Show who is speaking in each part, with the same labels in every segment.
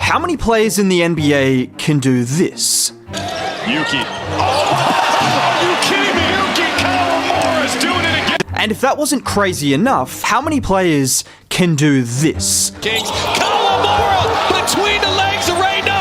Speaker 1: how many players in the NBA can do this?
Speaker 2: Yuki. Are you kidding me? Yuki Kawamura is doing it again.
Speaker 1: And if that wasn't crazy enough, how many players can do this?
Speaker 2: Kings. Kawamura between the legs of Reno.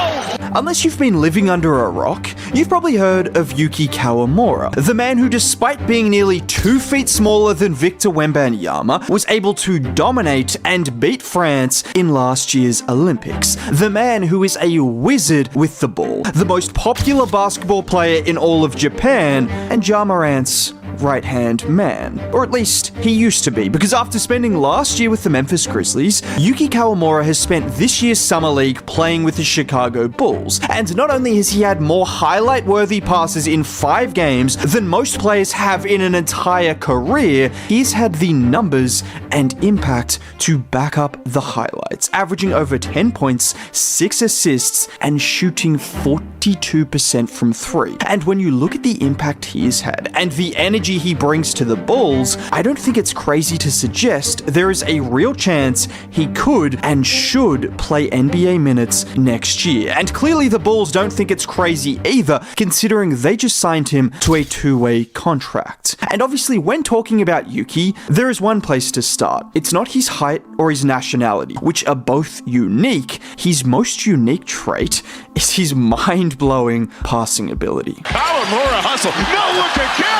Speaker 1: Unless you've been living under a rock, you've probably heard of Yuki Kawamura, the man who, despite being nearly 2 feet smaller than Victor Wembanyama, was able to dominate and beat France in last year's Olympics. The man who is a wizard with the ball, the most popular basketball player in all of Japan, and Ja Morant's right-hand man. Or at least, he used to be, because after spending last year with the Memphis Grizzlies, Yuki Kawamura has spent this year's Summer League playing with the Chicago Bulls. And not only has he had more highlight-worthy passes in 5 games than most players have in an entire career, he's had the numbers and impact to back up the highlights, averaging over 10 points, 6 assists, and shooting 42% from 3. And when you look at the impact he's had, and the energy he brings to the Bulls, I don't think it's crazy to suggest there is a real chance he could and should play NBA minutes next year. And clearly the Bulls don't think it's crazy either, considering they just signed him to a 2-way contract. And obviously, when talking about Yuki, there is one place to start. It's not his height or his nationality, which are both unique. His most unique trait is his mind-blowing passing ability.
Speaker 2: Kawamura hustle. No, look again.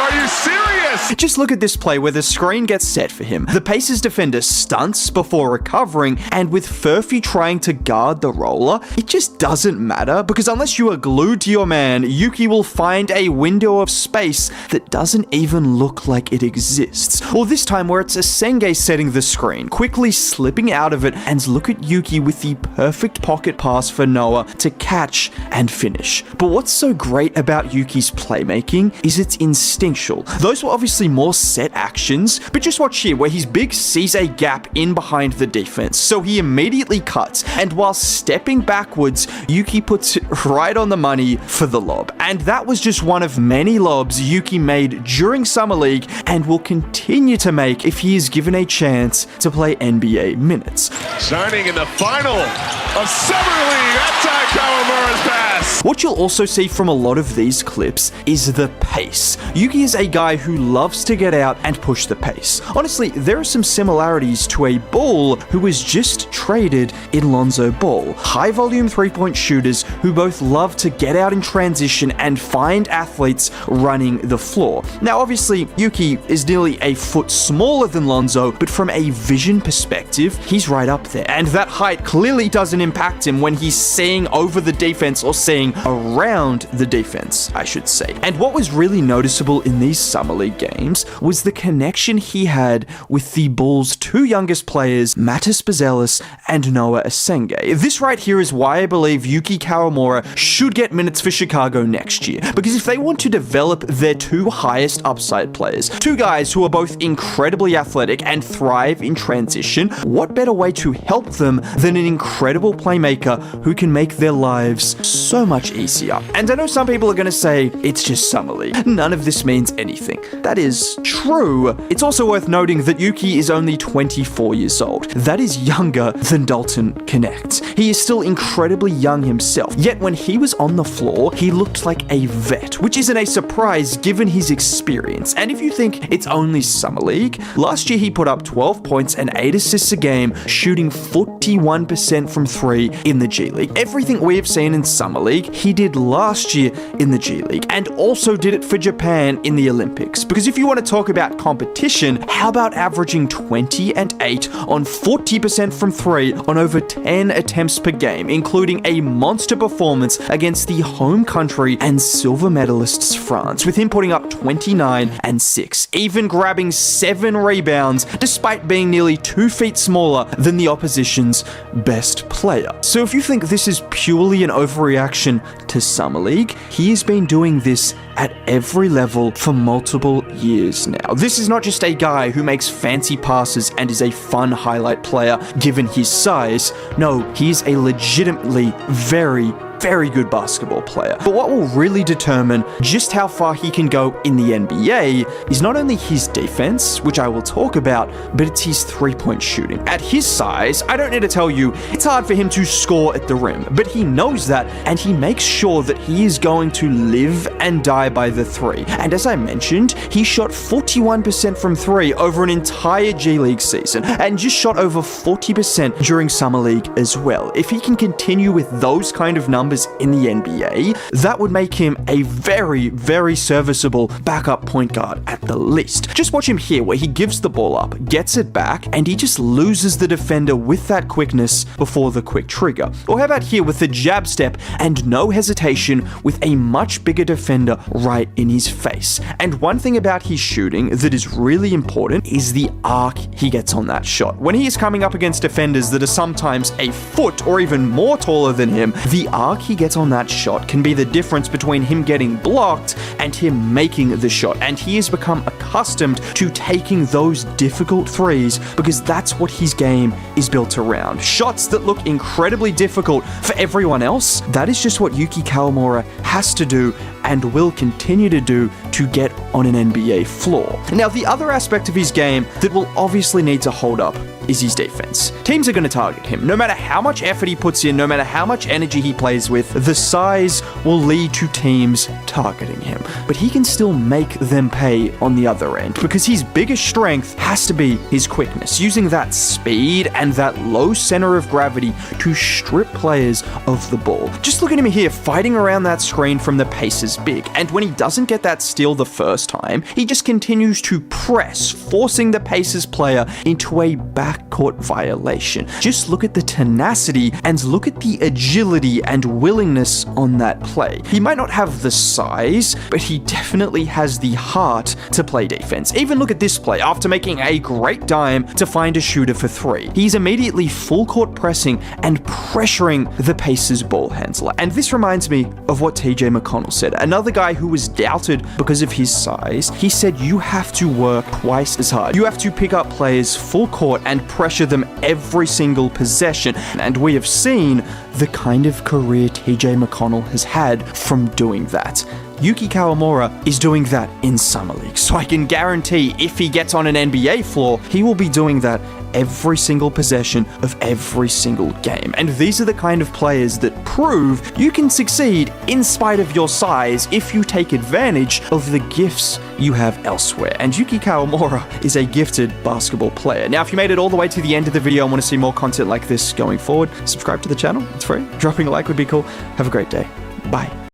Speaker 2: Are you serious?
Speaker 1: Just look at this play where the screen gets set for him. The Pacers defender stunts before recovering, and with Furphy trying to guard the roller, it just doesn't matter, because unless you are glued to your man, Yuki will find a window of space that doesn't even look like it exists. Or this time where it's Asenge setting the screen, quickly slipping out of it, and look at Yuki with the perfect pocket pass for Noah to catch and finish. But what's so great about Yuki's playmaking is it's instinctual. Those were obviously more set actions, but just watch here where his big sees a gap in behind the defense, so he immediately cuts, and while stepping backwards, Yuki puts it right on the money for the lob. And that was just one of many lobs Yuki made during Summer League and will continue to make if he is given a chance to play NBA minutes.
Speaker 2: Shining in the final of Summer League. That's Kawamura's pass.
Speaker 1: What you'll also see from a lot of these clips is the pace. Yuki is a guy who loves to get out and push the pace. Honestly, there are some similarities to a Bull who was just traded in Lonzo Ball. High volume 3-point shooters who both love to get out in transition and find athletes running the floor. Now obviously, Yuki is nearly a foot smaller than Lonzo, but from a vision perspective, he's right up there. And that height clearly doesn't impact him when he's seeing over the defense or seeing around the defense, I should say. And what was really noticeable in these Summer League games was the connection he had with the Bulls' 2 youngest players, Matas Buzelis and Noah Asenge. This right here is why I believe Yuki Kawamura should get minutes for Chicago next year, because if they want to develop their 2 highest upside players, 2 guys who are both incredibly athletic and thrive in transition, what better way to help them than an incredible playmaker who can make their lives so much easier? And I know some people are going to say, it's just Summer League. None of this means anything. That is true. It's also worth noting that Yuki is only 24 years old. That is younger than Dalton Connect. He is still incredibly young himself, yet when he was on the floor, he looked like a vet, which isn't a surprise given his experience. And if you think it's only Summer League, last year he put up 12 points and 8 assists a game, shooting 41% from 3 in the G League. Everything we have seen in Summer League, he did last year in the G League, and also did it for Japan in the Olympics. Because if you want to talk about competition, how about averaging 20 and 8 on 40% from 3 on over 10 attempts per game, including a monster performance against the home country and silver medalists France, with him putting up 29 and 6, even grabbing 7 rebounds despite being nearly 2 feet smaller than the opposition's best player. So if you think this is purely an overreaction to Summer League, he has been doing this at every level for multiple years now. This is not just a guy who makes fancy passes and is a fun highlight player given his size. No, he is a legitimately very very good basketball player. But what will really determine just how far he can go in the NBA is not only his defense, which I will talk about, but it's his three-point shooting. At his size, I don't need to tell you, it's hard for him to score at the rim, but he knows that, and he makes sure that he is going to live and die by the three. And as I mentioned, he shot 41% from three over an entire G-League season, and just shot over 40% during Summer League as well. If he can continue with those kind of numbers in the NBA, that would make him a very, very serviceable backup point guard at the least. Just watch him here where he gives the ball up, gets it back, and he just loses the defender with that quickness before the quick trigger. Or how about here with the jab step and no hesitation with a much bigger defender right in his face. And one thing about his shooting that is really important is the arc he gets on that shot. When he is coming up against defenders that are sometimes a foot or even more taller than him, the arc he gets on that shot can be the difference between him getting blocked and him making the shot. And he has become accustomed to taking those difficult threes because that's what his game is built around. Shots that look incredibly difficult for everyone else, that is just what Yuki Kawamura has to do and will continue to do to get on an NBA floor. Now, the other aspect of his game that will obviously need to hold up is his defense. Teams are going to target him. No matter how much effort he puts in, no matter how much energy he plays with, the size will lead to teams targeting him. But he can still make them pay on the other end because his biggest strength has to be his quickness, using that speed and that low center of gravity to strip players of the ball. Just look at him here fighting around that screen from the pace is big, and when he doesn't get that steal the first time, he just continues to press, forcing the Pacers player into a backcourt violation. Just look at the tenacity and look at the agility and willingness on that play. He might not have the size, but he definitely has the heart to play defense. Even look at this play. After making a great dime to find a shooter for three, he's immediately full court pressing and pressuring the Pacers ball handler. And this reminds me of what TJ McConnell said. Another guy who was doubted because of his size, he said you have to work twice as hard. You have to pick up players full court and pressure them every single possession. And we have seen the kind of career TJ McConnell has had from doing that. Yuki Kawamura is doing that in Summer League, so I can guarantee if he gets on an NBA floor, he will be doing that every single possession of every single game. And these are the kind of players that prove you can succeed in spite of your size if you take advantage of the gifts you have elsewhere. And Yuki Kawamura is a gifted basketball player. Now, if you made it all the way to the end of the video and want to see more content like this going forward, subscribe to the channel. It's free. Dropping a like would be cool. Have a great day. Bye.